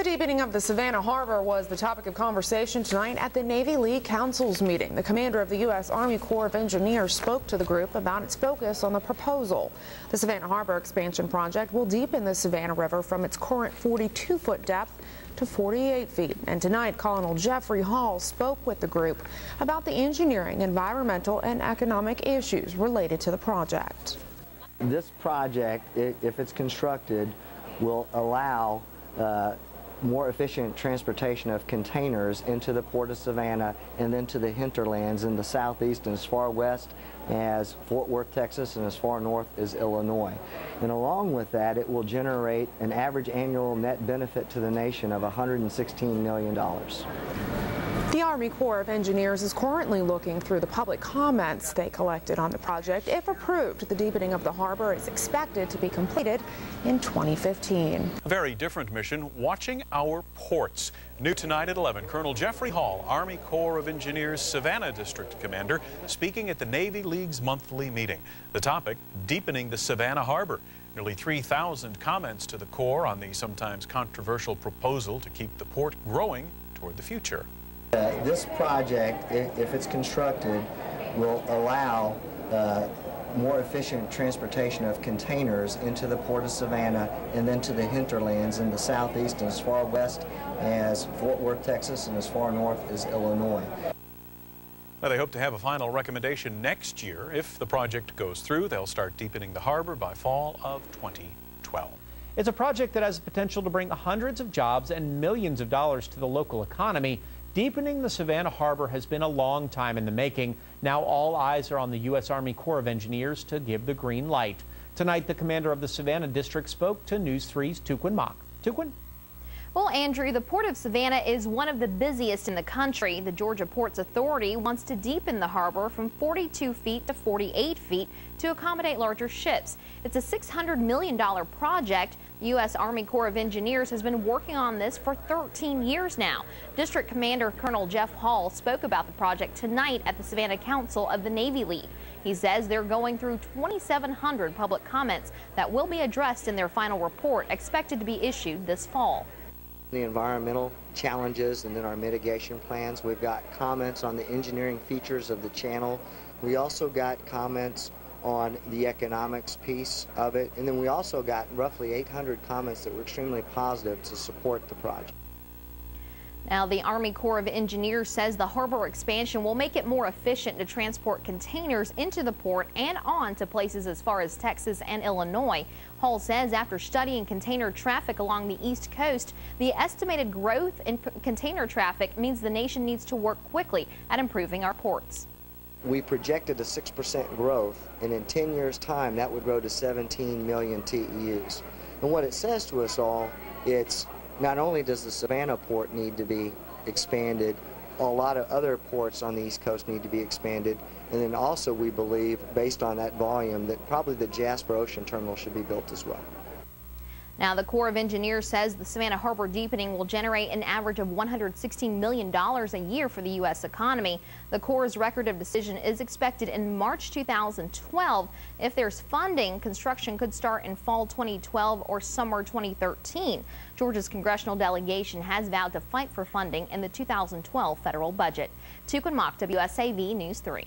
The deepening of the Savannah Harbor was the topic of conversation tonight at the Navy League Council's meeting. The commander of the U.S. Army Corps of Engineers spoke to the group about its focus on the proposal. The Savannah Harbor expansion project will deepen the Savannah River from its current 42-foot depth to 48 feet. And tonight, Colonel Jeffrey Hall spoke with the group about the engineering, environmental, and economic issues related to the project. This project, if it's constructed, will allow more efficient transportation of containers into the Port of Savannah and then to the hinterlands in the southeast and as far west as Fort Worth, Texas, and as far north as Illinois. And along with that, it will generate an average annual net benefit to the nation of $116 million. The Army Corps of Engineers is currently looking through the public comments they collected on the project. If approved, the deepening of the harbor is expected to be completed in 2015. A very different mission, watching our ports. New tonight at 11, Colonel Jeffrey Hall, Army Corps of Engineers Savannah District Commander, speaking at the Navy League's monthly meeting. The topic, deepening the Savannah Harbor. Nearly 3,000 comments to the Corps on the sometimes controversial proposal to keep the port growing toward the future. This project, if it's constructed, will allow more efficient transportation of containers into the Port of Savannah and then to the hinterlands in the southeast and as far west as Fort Worth, Texas, and as far north as Illinois. Well, they hope to have a final recommendation next year. If the project goes through, they'll start deepening the harbor by fall of 2012. It's a project that has the potential to bring hundreds of jobs and millions of dollars to the local economy. Deepening the Savannah Harbor has been a long time in the making. Now all eyes are on the U.S. Army Corps of Engineers to give the green light. Tonight, the commander of the Savannah District spoke to News 3's Tukwin Mock. Tukwin? Well, Andrew, the Port of Savannah is one of the busiest in the country. The Georgia Ports Authority wants to deepen the harbor from 42 feet to 48 feet to accommodate larger ships. It's a $600 million project. The U.S. Army Corps of Engineers has been working on this for 13 years now. District Commander Colonel Jeff Hall spoke about the project tonight at the Savannah Council of the Navy League. He says they're going through 2,700 public comments that will be addressed in their final report, expected to be issued this fall. The environmental challenges and then our mitigation plans. We've got comments on the engineering features of the channel. We also got comments on the economics piece of it, and then we also got roughly 800 comments that were extremely positive to support the project. Now, the Army Corps of Engineers says the harbor expansion will make it more efficient to transport containers into the port and on to places as far as Texas and Illinois. Hall says after studying container traffic along the East Coast, the estimated growth in container traffic means the nation needs to work quickly at improving our ports. We projected a 6% growth, and in 10 years' time, that would grow to 17 million TEUs. And what it says to us all, it's not only does the Savannah port need to be expanded, a lot of other ports on the East Coast need to be expanded, and then also we believe, based on that volume, that probably the Jasper Ocean Terminal should be built as well. Now, the Corps of Engineers says the Savannah Harbor deepening will generate an average of $116 million a year for the U.S. economy. The Corps' record of decision is expected in March 2012. If there's funding, construction could start in fall 2012 or summer 2013. Georgia's congressional delegation has vowed to fight for funding in the 2012 federal budget. Tukwin Mock, WSAV News 3.